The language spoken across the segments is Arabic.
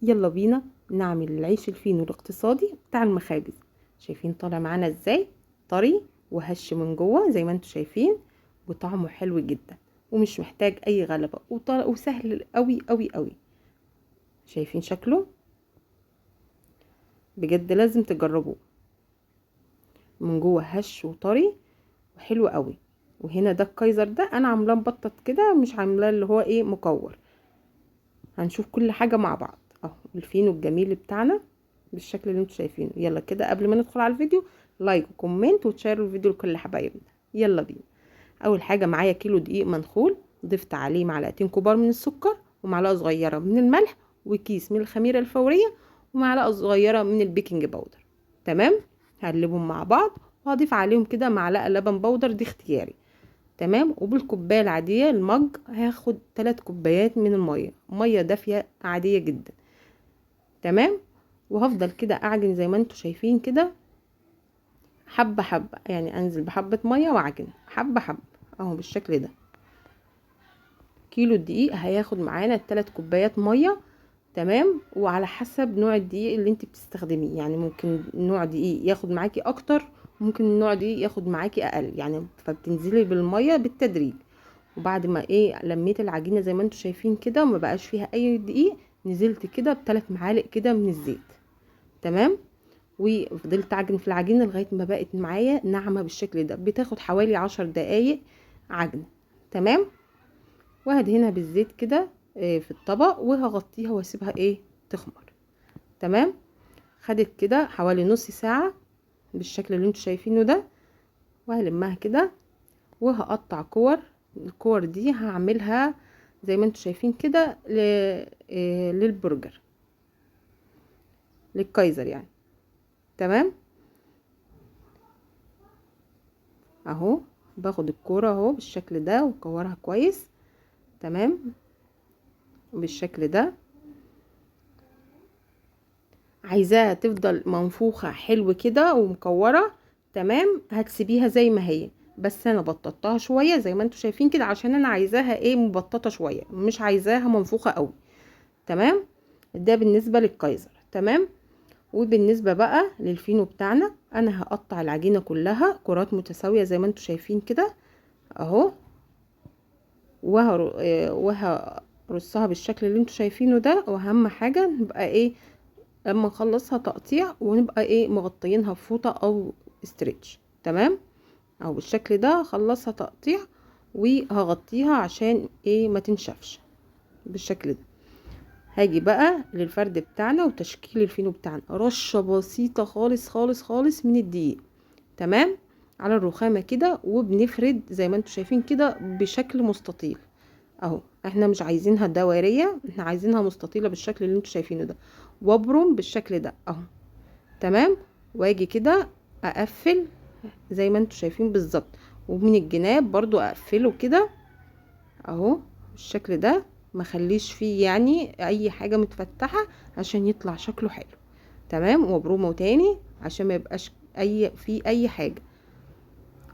يلا بينا نعمل العيش الفينو الاقتصادي بتاع المخابز. شايفين طالع معانا ازاي؟ طري وهش من جوه زي ما انتوا شايفين، وطعمه حلو جدا ومش محتاج اي غلبة وسهل قوي قوي قوي. شايفين شكله؟ بجد لازم تجربوه. من جوه هش وطري وحلو قوي. وهنا ده الكايزر، ده انا عاملاه مبطط كده، مش عاملاه اللي هو ايه مكور. هنشوف كل حاجة مع بعض اهو. الفينو الجميل بتاعنا بالشكل اللي انتوا شايفينه. يلا كده قبل ما ندخل على الفيديو، لايك وكومنت وتشيروا الفيديو لكل حبايبنا. يلا بينا. اول حاجة معايا كيلو دقيق منخول، ضفت عليه معلقتين كبار من السكر ومعلقة صغيرة من الملح وكيس من الخميرة الفورية ومعلقة صغيرة من البيكنج باودر. تمام. هقلبهم مع بعض وهضيف عليهم كده معلقة لبن بودر، دي اختياري. تمام. وبالكوبايه العاديه المج هاخد 3 كوبايات من الميه، ميه دافيه عاديه جدا. تمام. وهفضل كده اعجن زي ما انتوا شايفين كده، حبه حبه، يعني انزل بحبه ميه واعجن حبه حبه اهو بالشكل ده. كيلو الدقيق هياخد معانا 3 كوبايات ميه. تمام. وعلى حسب نوع الدقيق اللي انت بتستخدميه، يعني ممكن نوع دقيق ياخد معاكي اكتر، ممكن نوع دقيق ياخد معاكي اقل، يعني فبتنزلي بالميه بالتدريج. وبعد ما لميت العجينه زي ما انتوا شايفين كده وما بقاش فيها اي دقيق، نزلت كده ب3 معالق كده من الزيت. تمام. وفضلت اعجن في العجينه لغايه ما بقت معايا ناعمه بالشكل ده، بتاخد حوالي 10 دقايق عجن. تمام. وهدهنها بالزيت كده في الطبق وهغطيها واسيبها تخمر. تمام. خدت كده حوالي نص ساعه بالشكل اللي انتوا شايفينه ده. وهلمها كده وهقطع كور. الكور دي هعملها زي ما انتوا شايفين كده للبرجر، للكايزر يعني. تمام. اهو باخد الكوره اهو بالشكل ده وكورها كويس. تمام. بالشكل ده. عايزاها تفضل منفوخه حلو كده ومكوره. تمام. هتسيبيها زي ما هي، بس انا بططتها شويه زي ما انتوا شايفين كده، عشان انا عايزاها مبططه شويه، مش عايزاها منفوخه قوي. تمام. ده بالنسبه للكايزر. تمام. وبالنسبه بقى للفينو بتاعنا، انا هقطع العجينه كلها كرات متساويه زي ما انتوا شايفين كده اهو. وهرصها بالشكل اللي انتوا شايفينه ده. واهم حاجه نبقى لما نخلصها تقطيع ونبقى مغطيينها بفوطه او استريتش. تمام. او بالشكل ده خلصها تقطيع وهغطيها عشان ما تنشفش بالشكل ده. هاجي بقى للفرد بتاعنا وتشكيل الفينو بتاعنا، رشة بسيطة خالص خالص خالص من الدقيق. تمام. على الرخامة كده، وبنفرد زي ما انتوا شايفين كده بشكل مستطيل اهو. احنا مش عايزينها دورية، احنا عايزينها مستطيلة بالشكل اللي انتوا شايفينه ده. وابرم بالشكل ده اهو. تمام. واجي كده اقفل زي ما انتوا شايفين بالظبط، ومن الجناب برضو اقفله كده اهو بالشكل ده. ما خليش فيه يعني اي حاجة متفتحة عشان يطلع شكله حلو. تمام. وابرومه تاني عشان ما يبقاش فيه اي حاجة.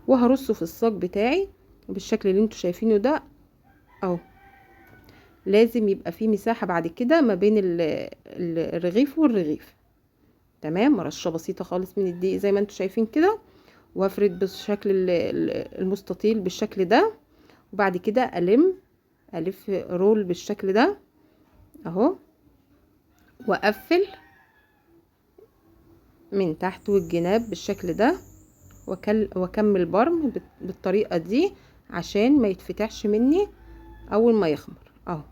وهرصه في الصاج بتاعي بالشكل اللي انتوا شايفينه ده اهو. لازم يبقى فيه مساحة بعد كده ما بين الرغيف والرغيف. تمام. رشة بسيطة خالص من الدقيق زي ما انتوا شايفين كده. وافرد بالشكل المستطيل بالشكل ده. وبعد كده الف رول بالشكل ده اهو. واقفل من تحت والجناب بالشكل ده. واكمل برم بالطريقة دي عشان ما يتفتحش مني اول ما يخمر اهو.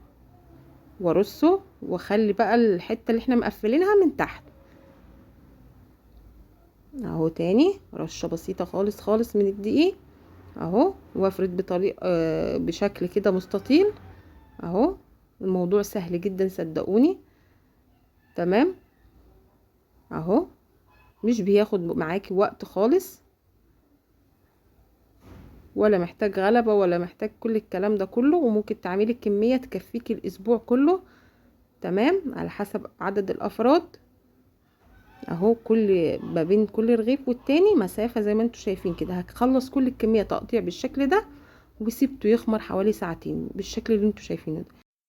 وارصه واخلي بقى الحتة اللي احنا مقفلينها من تحت اهو. تاني رشة بسيطة خالص خالص من الدقيق اهو. وافرد بطريقة بشكل كده مستطيل اهو. الموضوع سهل جدا صدقوني. تمام. اهو. مش بياخد معاكي وقت خالص، ولا محتاج غلبة ولا محتاج كل الكلام ده كله، وممكن تعملي كمية تكفيكي الاسبوع كله. تمام. على حسب عدد الافراد اهو. كل ما بين كل رغيف والتاني مسافة زي ما انتوا شايفين كده. هخلص كل الكمية تقطيع بالشكل ده، وسيبته يخمر حوالي ساعتين بالشكل اللي انتوا شايفينه ده.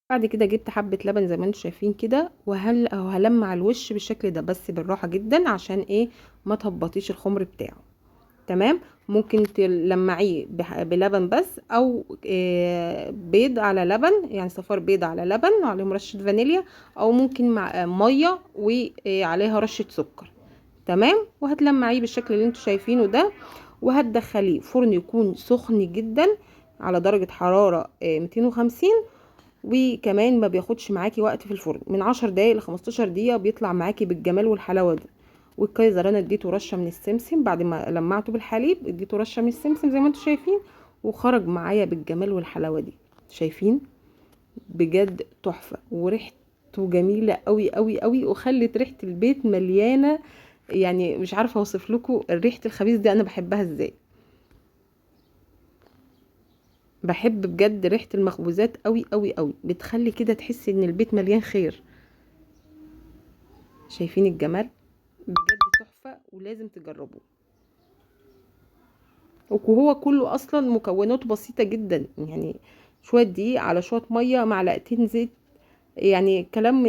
بعد كده جبت حبة لبن زي ما انتم شايفين كده، وهلمع الوش بالشكل ده، بس بالراحة جدا عشان ايه ما تهبطيش الخمر بتاعه. تمام. ممكن تلمعيه بلبن بس، او بيض على لبن، يعني صفار بيض على لبن وعليهم رشة فانيليا، او ممكن مع مية وعليها رشة سكر. تمام. وهتلمعيه بالشكل اللي انتوا شايفينه ده، وهتدخليه فرن يكون سخن جدا على درجة حرارة 250. وكمان ما بياخدش معاكي وقت في الفرن، من 10 دقايق ل 15 دقيقة بيطلع معاكي بالجمال والحلاوة دي. والكايزر انا اديته رشة من السمسم بعد ما لمعته بالحليب، اديته رشة من السمسم زي ما انتوا شايفين، وخرج معايا بالجمال والحلاوة دي. شايفين؟ بجد تحفة، وريحته جميلة قوي قوي قوي، وخلت ريحة البيت مليانة. يعني مش عارفة اوصف لكم ريحة الخبيز دي انا بحبها ازاي. بحب بجد ريحة المخبوزات قوي قوي قوي، بتخلي كده تحسي ان البيت مليان خير. شايفين الجمال؟ بجد تحفة، ولازم تجربوه. وهو كله اصلا مكوناته بسيطة جدا، يعني شوية دقيق على شوية مية معلقتين زيت، يعني كلام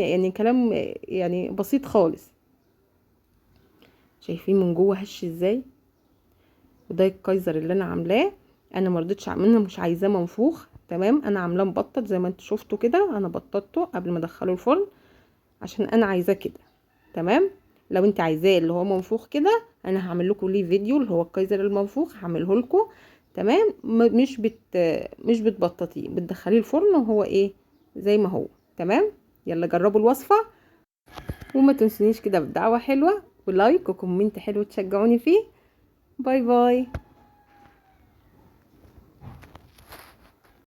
يعني بسيط خالص. شايفين من جوه هش ازاي؟ وده الكايزر اللي انا عاملاه. انا مرضتش اعمله، مش عايزاه منفوخ. تمام. انا عاملاه مبطط زي ما انتوا شفتوا كده، انا بططته قبل ما ادخله الفرن عشان انا عايزاه كده. تمام. لو انت عايزاه اللي هو منفوخ كده، انا هعمل لكم ليه فيديو اللي هو الكايزر المنفوخ، هعمله لكم. تمام. مش بتبططيه، بتدخليه الفرن وهو ايه زي ما هو. تمام. يلا جربوا الوصفة، وما تنسونيش كده بدعوة حلوة ولايك وكومنت حلو تشجعوني فيه. باي باي.